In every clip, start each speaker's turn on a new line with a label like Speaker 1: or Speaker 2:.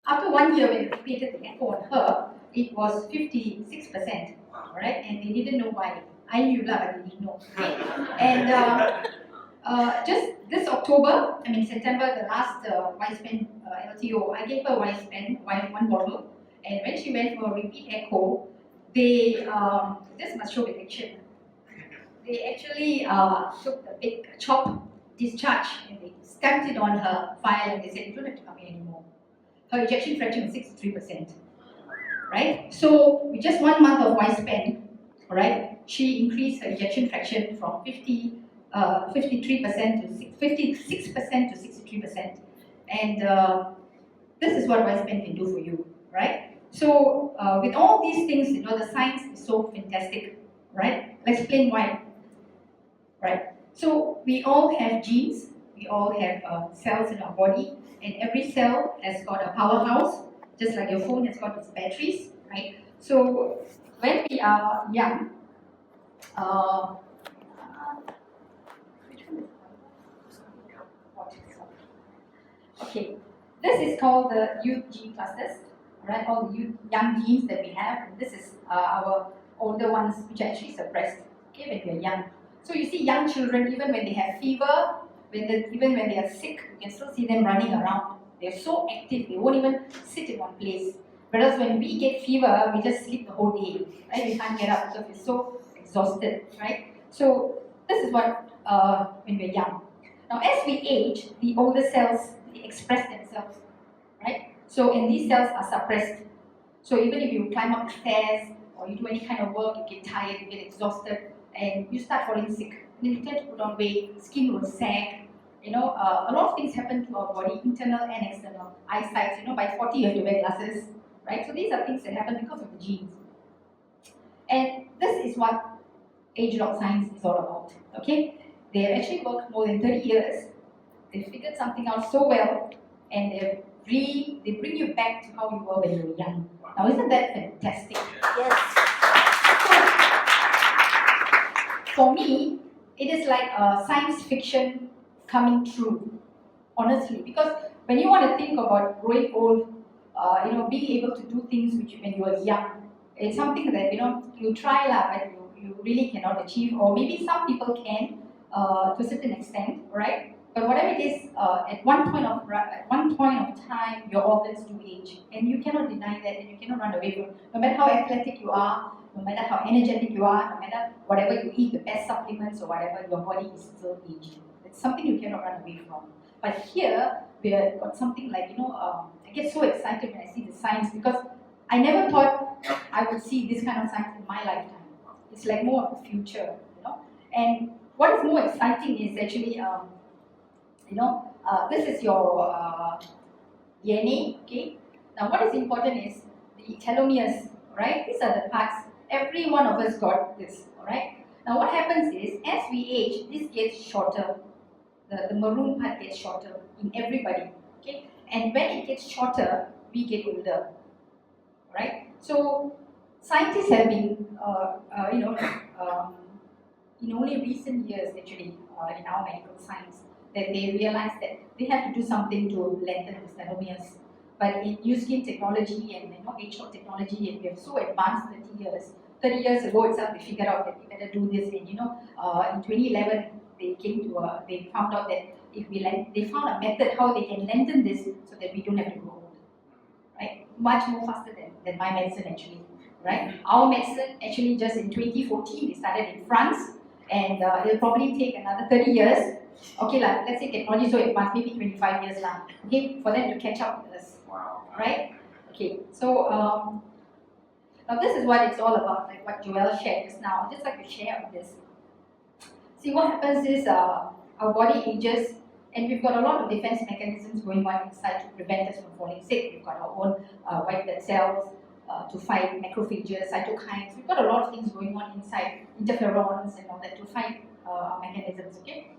Speaker 1: After 1 year, when they repeated the echo on her, it was 56%, alright, and they didn't know why. I knew that, but they didn't know. Okay? And just this October, September, the last widespan LTO, I gave her widespan, one bottle, and when she went for a repeat echo, they, this must show the picture. They actually took the big chop discharge and they stamped it on her file and they said, you don't have to come here anymore. Her ejection fraction was 63%, right? So with just 1 month of widespan, right, she increased her ejection fraction from 53% to 56% to 63%, and this is what widespan can do for you, right? So with all these things, the science is so fantastic, right? Let's explain why, right? So we all have genes, we all have cells in our body, and every cell has got a powerhouse, just like your phone has got its batteries, right? So when we are young, okay, this is called the youth gene clusters, right? All the young genes that we have, and this is our older ones which are actually suppressed, okay, when we are young. So you see young children, even when they have fever, even when they are sick, you can still see them running around. They're so active, they won't even sit in one place. Whereas when we get fever, we just sleep the whole day, right? We can't get up because we're so exhausted, right? So this is what when we're young. Now as we age, the older cells, they express themselves, right? So and these cells are suppressed. So even if you climb up the stairs or you do any kind of work, you get tired, you get exhausted, and you start falling sick. Then you tend to put on weight, skin will sag. A lot of things happen to our body, internal and external. Eyesight, by 40 you have to wear glasses, right? So these are things that happen because of the genes. And this is what ageLOC science is all about, okay? They have actually worked more than 30 years. They figured something out so well, and they bring you back to how you were when you were young. Now isn't that fantastic?
Speaker 2: Yes.
Speaker 1: For me, it is like a science fiction coming true, honestly. Because when you want to think about growing old, being able to do things which when you were young, it's something that you try but you really cannot achieve, or maybe some people can to a certain extent, right? But whatever it is, at one point of time, your organs do age, and you cannot deny that, and you cannot run away from it. No matter how athletic you are, no matter how energetic you are, no matter whatever you eat, the best supplements or whatever, your body is still aging. It's something you cannot run away from. But here, we have got something like, I get so excited when I see the science, because I never thought I would see this kind of science in my lifetime. It's like more of the future, And what is more exciting is actually, this is your DNA, okay? Now what is important is the telomeres, right? These are the parts. Every one of us got this, alright? Now what happens is, as we age, this gets shorter. The maroon part gets shorter in everybody, okay? And when it gets shorter, we get older, right? So scientists have been, in only recent years actually, in our medical science, that they realized that they have to do something to lengthen the telomeres. But in new skin technology and ageLOC technology, and we have so advanced 30 years. 30 years ago itself, they figured out that we better do this. And in 2011, they found out that they found a method how they can lengthen this so that we don't have to grow old, right? Much more faster than my medicine actually, right? Our medicine actually just in 2014, we started in France, and it'll probably take another 30 years. Okay, let's say technology is so advanced, maybe 25 years now, okay, for them to catch up with us, right? Okay, so now this is what it's all about, like what Joelle shared just now. I'd just like to share on this. See, what happens is our body ages, and we've got a lot of defense mechanisms going on inside to prevent us from falling sick. We've got our own white blood cells to fight macrophages, cytokines. We've got a lot of things going on inside, interferons and all that to fight our mechanisms, okay?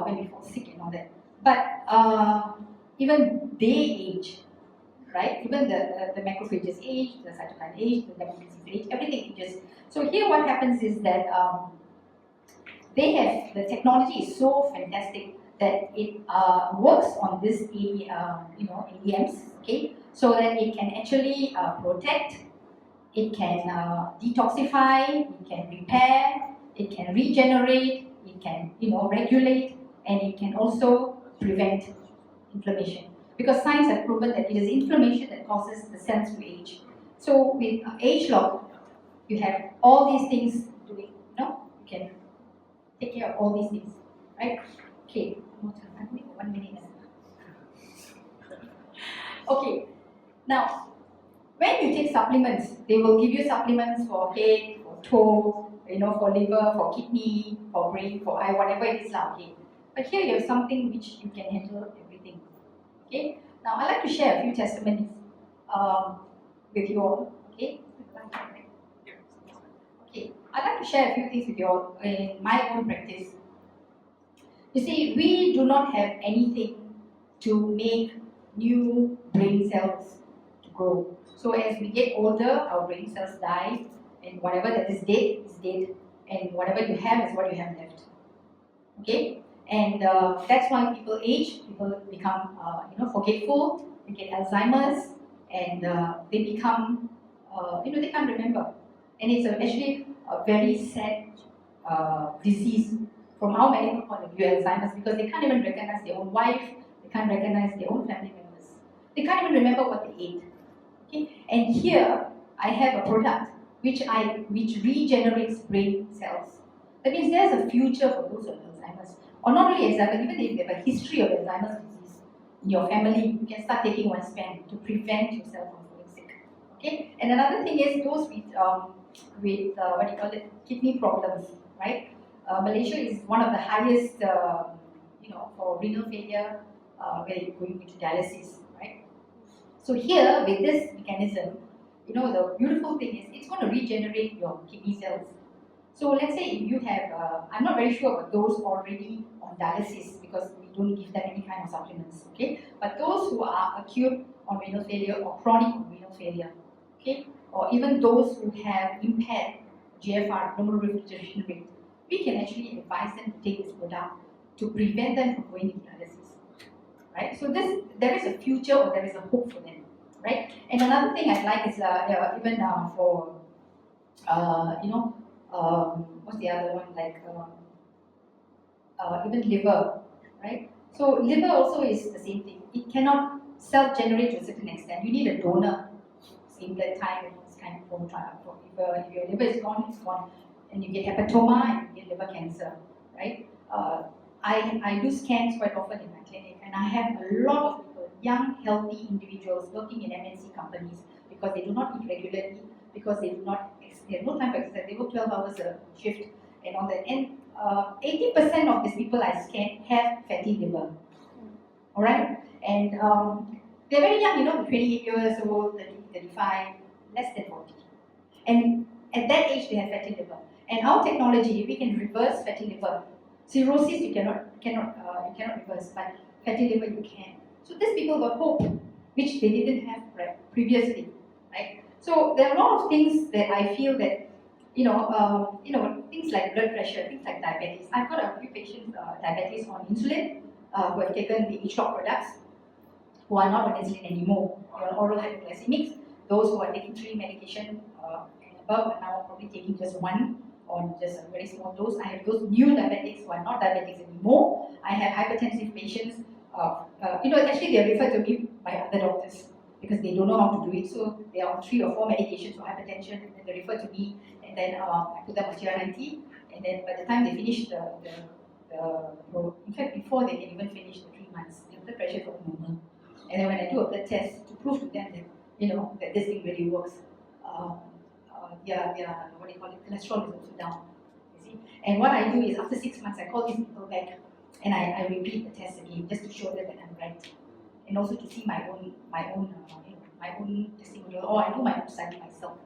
Speaker 1: When we fall sick and all that. But even they age, right? Even the macrophages age, the cytokine age, the macrophages age, everything ages. So here what happens is that the technology is so fantastic that it works on this ADMs, okay? so that it can actually protect, it can detoxify, it can repair, it can regenerate, it can regulate, and it can also prevent inflammation. Because science has proven that it is inflammation that causes the cells to age. So with ageLOC, you have all these things doing. You can take care of all these things, right? Okay, I think 1 minute. Okay, now when you take supplements, they will give you supplements for head, for toe, for liver, for kidney, for brain, for eye, whatever it is now. Okay, but here you have something which you can handle everything. Okay, now I'd like to share a few testimonies with you all. Okay. Okay, I'd like to share a few things with you all in my own practice. You see, we do not have anything to make new brain cells to grow. So as we get older, our brain cells die, and whatever that is dead, and whatever you have is what you have left. Okay, and that's why people age. People become, forgetful. They get Alzheimer's, and they become, they can't remember. And it's actually a very sad disease from our medical point of view, Alzheimer's, because they can't even recognize their own wife, they can't recognize their own family members. They can't even remember what they ate. Okay? And here, I have a product which regenerates brain cells. That means there's a future for those with Alzheimer's. Or not only Alzheimer's, even if you have a history of Alzheimer's disease in your family, you can start taking one span to prevent yourself from getting sick. Okay? And another thing is those with kidney problems, right? Malaysia is one of the highest, for renal failure, where you're going into dialysis, right? So here, with this mechanism, the beautiful thing is it's going to regenerate your kidney cells. So let's say if you have, I'm not very sure about those already on dialysis because we don't give them any kind of supplements, okay? But those who are acute on renal failure or chronic on renal failure, okay? Or even those who have impaired GFR, glomerular filtration rate, we can actually advise them to take this product to prevent them from going into dialysis, right? So there is a future, or there is a hope for them, right? And another thing I'd like is even for what's the other one, like even liver, right? So liver also is the same thing. It cannot self-generate to a certain extent. You need a donor, same blood type and this kind of form. If your liver is gone, it's gone. And you get hepatoma and you get liver cancer, right? I do scans quite often in my clinic, and I have a lot of people, young, healthy individuals working in MNC companies because they do not eat regularly, because they have no time for exercise. They work 12 hours a shift, and on the end, 80% of these people I scan have fatty liver. All right, and they're very young, 28 years old, 30, 35, less than 40, and at that age they have fatty liver. And our technology, we can reverse fatty liver. Cirrhosis you cannot reverse, but fatty liver you can. So these people got hope, which they didn't have previously, right? So there are a lot of things that I feel that things like blood pressure, things like diabetes. I've got a few patients diabetes on insulin who have taken the ageLOC products, who are not on insulin anymore. They are oral hypoglycemics. Those who are taking 3 medication and above are now probably taking just 1 on just a very small dose. I have those new diabetics who are not diabetics anymore. I have hypertensive patients. Actually they are referred to me by other doctors because they don't know how to do it. So they are on 3 or 4 medications for hypertension, and then they refer to me, and then I put them on GR90, and then by the time they finish in fact before they can even finish the 3 months, the blood pressure is all normal. And then when I do a blood test to prove to them that that this thing really works, cholesterol is also down. You see, and what I do is after 6 months I call these people back and I repeat the test again just to show them that I'm right, and also to see my own testimonial, or I do my own study myself,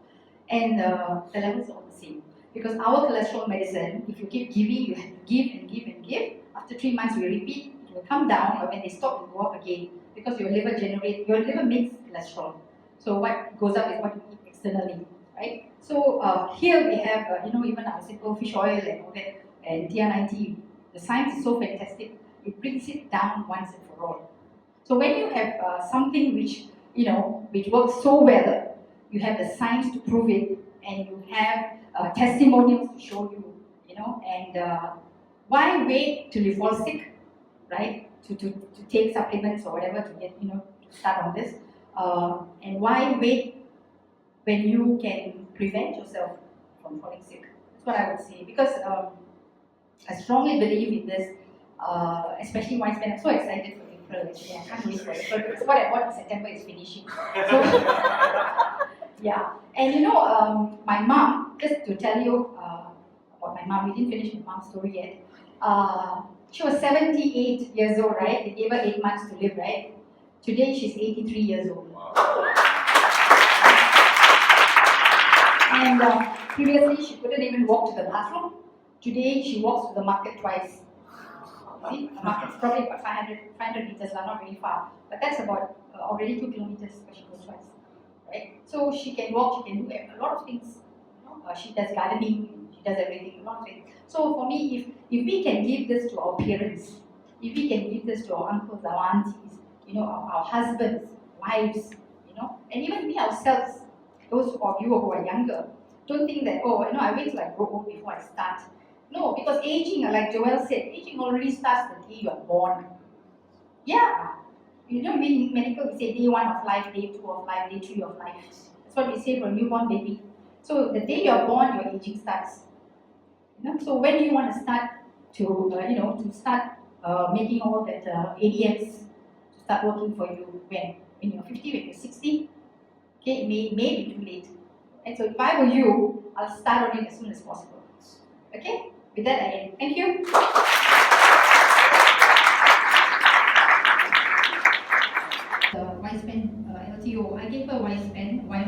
Speaker 1: and the levels are all the same. Because our cholesterol medicine, if you keep giving, you have to give and give and give. After 3 months, we repeat, it will come down, but when they stop, it will go up again. Because your liver makes cholesterol. So what goes up is what you eat externally, right? So here we have, even our simple fish oil and all that, and TR90. The science is so fantastic, it brings it down once and for all. So when you have something which which works so well. You have the science to prove it, and you have testimonials to show you, and why wait till you fall sick, right? To take supplements or whatever to get, to start on this. And why wait when you can prevent yourself from falling sick? That's what I would say. Because I strongly believe in this, especially wise men. I'm so excited for April, actually. I can't wait for April because what I bought in September is finishing. So, yeah. And my mom, just to tell you about my mom, we didn't finish my mom's story yet. She was 78 years old, right? They gave her 8 months to live, right? Today she's 83 years old. And previously she couldn't even walk to the bathroom. Today she walks to the market twice. See, the market's probably about 500 meters, not very far. But that's about already 2 kilometers where she goes twice. Right? So she can walk, she can do a lot of things. She does gardening, she does everything, a lot of things. So for me, if we can give this to our parents, if we can give this to our uncles, our aunties, our husbands, wives, and even we ourselves, those of you who are younger, don't think that, I wait till I grow old before I start. No, because aging, like Joel said, aging already starts the day you are born. Yeah. In medical, we say day 1 of life, day 2 of life, day 3 of life. That's what we say for a newborn baby. So the day you're born, your aging starts. So when do you want to start to start making all that ADMs to start working for you? When you're 50, when you're 60? Okay, it may be too late. And so if I were you, I'll start on it as soon as possible. Okay? With that, I end. Thank you. Wise pen, LTO. I gave her wise pen. Why